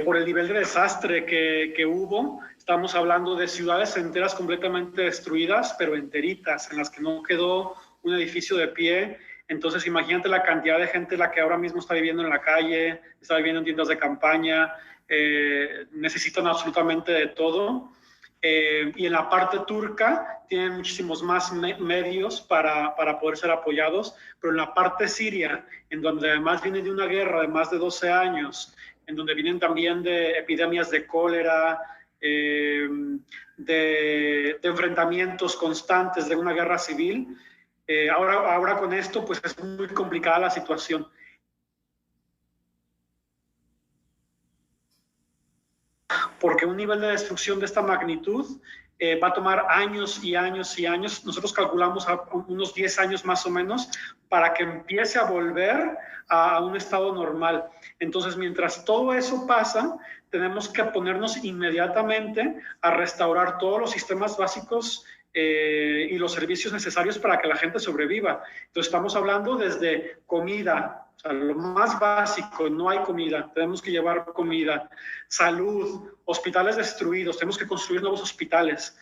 Por el nivel de desastre que hubo, estamos hablando de ciudades enteras completamente destruidas, pero enteritas, en las que no quedó un edificio de pie. Entonces, imagínate la cantidad de gente la que ahora mismo está viviendo en la calle, está viviendo en tiendas de campaña, necesitan absolutamente de todo. Y en la parte turca tienen muchísimos más medios para poder ser apoyados, pero en la parte siria, en donde además viene de una guerra de más de 12 años, en donde vienen también de epidemias de cólera, de enfrentamientos constantes de una guerra civil. Ahora con esto pues es muy complicada la situación. Porque un nivel de destrucción de esta magnitud va a tomar años y años y años. Nosotros calculamos a unos 10 años más o menos para que empiece a volver a un estado normal. Entonces, mientras todo eso pasa, tenemos que ponernos inmediatamente a restaurar todos los sistemas básicos y los servicios necesarios para que la gente sobreviva. Entonces, estamos hablando desde comida, o sea, lo más básico, no hay comida, tenemos que llevar comida, salud, hospitales destruidos, tenemos que construir nuevos hospitales,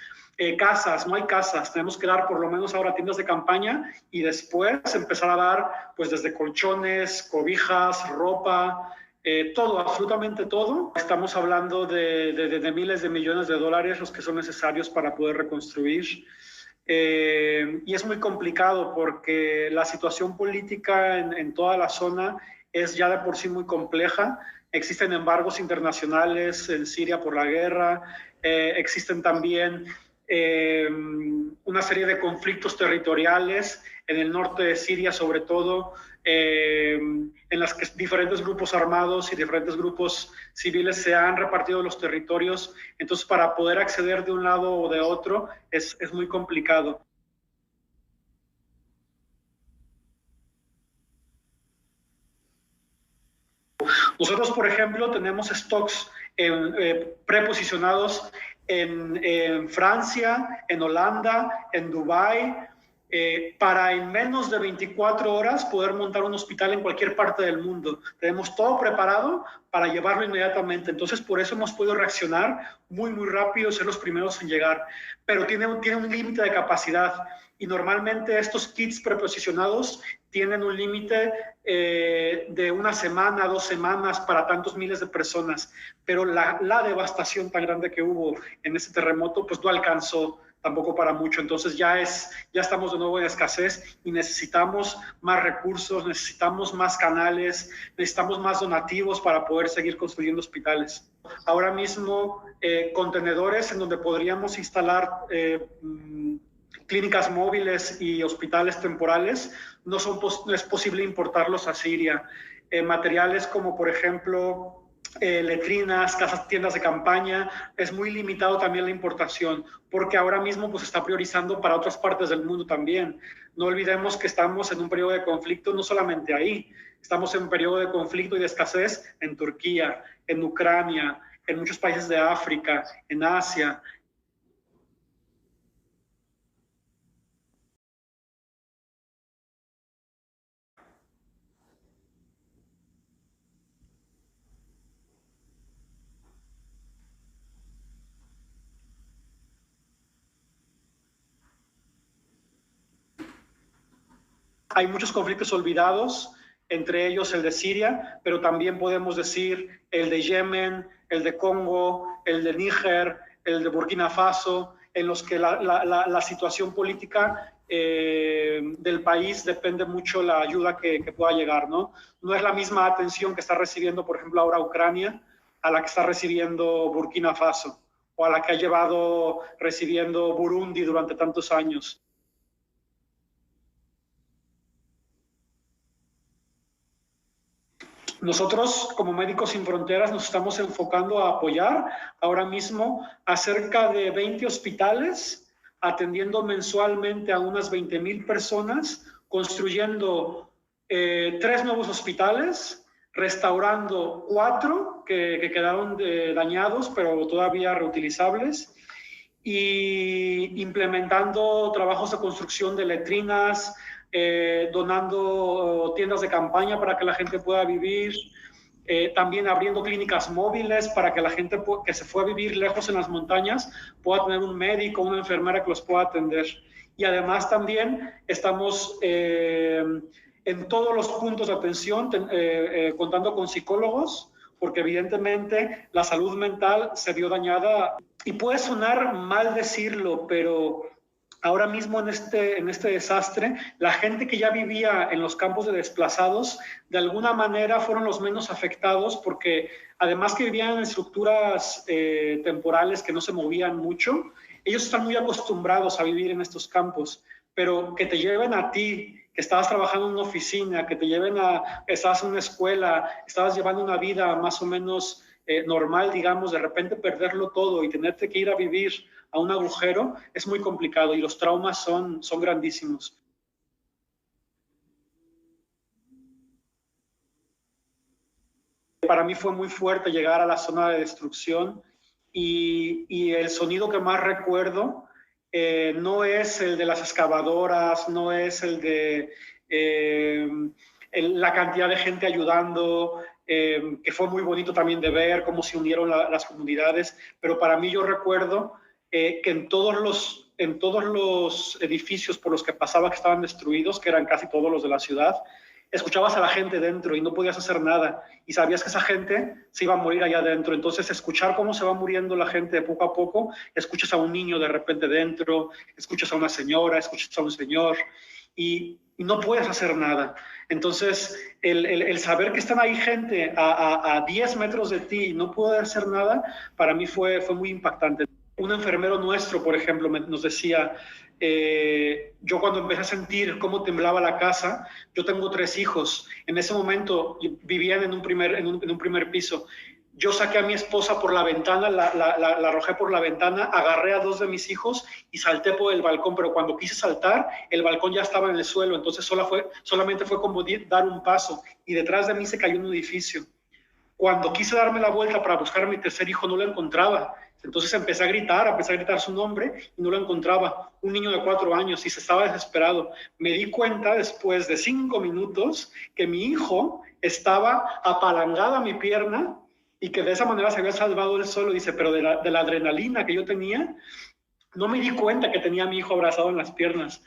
casas, no hay casas, tenemos que dar por lo menos ahora tiendas de campaña y después empezar a dar pues desde colchones, cobijas, ropa, todo, absolutamente todo. Estamos hablando de miles de millones de dólares los que son necesarios para poder reconstruir. Y es muy complicado porque la situación política en toda la zona es ya de por sí muy compleja. Existen embargos internacionales en Siria por la guerra, existen también una serie de conflictos territoriales en el norte de Siria, sobre todo, en las que diferentes grupos armados y diferentes grupos civiles se han repartido los territorios. Entonces, para poder acceder de un lado o de otro es muy complicado. Nosotros, por ejemplo, tenemos stocks preposicionados en Francia, en Holanda, en Dubái, para en menos de 24 horas poder montar un hospital en cualquier parte del mundo. Tenemos todo preparado para llevarlo inmediatamente. Entonces, por eso hemos podido reaccionar muy, muy rápido, ser los primeros en llegar. Pero tiene un límite de capacidad y normalmente estos kits preposicionados tienen un límite de una semana, 2 semanas para tantos miles de personas. Pero la devastación tan grande que hubo en ese terremoto, pues no alcanzó tampoco para mucho. Entonces ya estamos de nuevo en escasez y necesitamos más recursos, necesitamos más canales, necesitamos más donativos para poder seguir construyendo hospitales. Ahora mismo, contenedores en donde podríamos instalar clínicas móviles y hospitales temporales, no es posible importarlos a Siria. Materiales como, por ejemplo, letrinas, casas, tiendas de campaña, es muy limitado también la importación, porque ahora mismo pues está priorizando para otras partes del mundo también. No olvidemos que estamos en un periodo de conflicto, no solamente ahí, estamos en un periodo de conflicto y de escasez en Turquía, en Ucrania, en muchos países de África, en Asia. Hay muchos conflictos olvidados, entre ellos el de Siria, pero también podemos decir el de Yemen, el de Congo, el de Níger, el de Burkina Faso, en los que la situación política del país depende mucho la ayuda que pueda llegar, ¿no? No es la misma atención que está recibiendo, por ejemplo, ahora Ucrania, a la que está recibiendo Burkina Faso, o a la que ha llevado recibiendo Burundi durante tantos años. Nosotros, como Médicos Sin Fronteras, nos estamos enfocando a apoyar ahora mismo a cerca de 20 hospitales, atendiendo mensualmente a unas 20,000 personas, construyendo 3 nuevos hospitales, restaurando 4 que quedaron dañados, pero todavía reutilizables, y implementando trabajos de construcción de letrinas, donando tiendas de campaña para que la gente pueda vivir, también abriendo clínicas móviles para que la gente que se fue a vivir lejos en las montañas pueda tener un médico, una enfermera que los pueda atender. Y además también estamos en todos los puntos de atención contando con psicólogos, porque evidentemente la salud mental se vio dañada. Y puede sonar mal decirlo, pero ahora mismo en este desastre, la gente que ya vivía en los campos de desplazados, de alguna manera fueron los menos afectados porque además que vivían en estructuras temporales que no se movían mucho, ellos están muy acostumbrados a vivir en estos campos, pero que te lleven a ti, que estabas trabajando en una oficina, que te lleven que estabas en una escuela, estabas llevando una vida más o menos normal, digamos, de repente perderlo todo y tenerte que ir a vivir a un agujero es muy complicado y los traumas son grandísimos. Para mí fue muy fuerte llegar a la zona de destrucción y el sonido que más recuerdo no es el de las excavadoras, no es el de la cantidad de gente ayudando, que fue muy bonito también de ver cómo se unieron las comunidades, pero para mí yo recuerdo que en todos los edificios por los que pasaba que estaban destruidos, que eran casi todos los de la ciudad, escuchabas a la gente dentro y no podías hacer nada y sabías que esa gente se iba a morir allá adentro. Entonces, escuchar cómo se va muriendo la gente de poco a poco, escuchas a un niño de repente dentro, escuchas a una señora, escuchas a un señor y no puedes hacer nada. Entonces, el saber que están ahí gente a 10 metros de ti y no poder hacer nada, para mí fue muy impactante. Un enfermero nuestro, por ejemplo, nos decía, yo cuando empecé a sentir cómo temblaba la casa, yo tengo 3 hijos, en ese momento vivían en un primer piso, yo saqué a mi esposa por la ventana, la arrojé por la ventana, agarré a 2 de mis hijos y salté por el balcón, pero cuando quise saltar, el balcón ya estaba en el suelo, entonces solamente fue como dar un paso y detrás de mí se cayó un edificio. Cuando quise darme la vuelta para buscar a mi tercer hijo, no lo encontraba. Entonces empecé a gritar su nombre y no lo encontraba. Un niño de 4 años y se estaba desesperado. Me di cuenta después de 5 minutos que mi hijo estaba apalangado a mi pierna y que de esa manera se había salvado él solo. Dice, pero de la adrenalina que yo tenía, no me di cuenta que tenía a mi hijo abrazado en las piernas.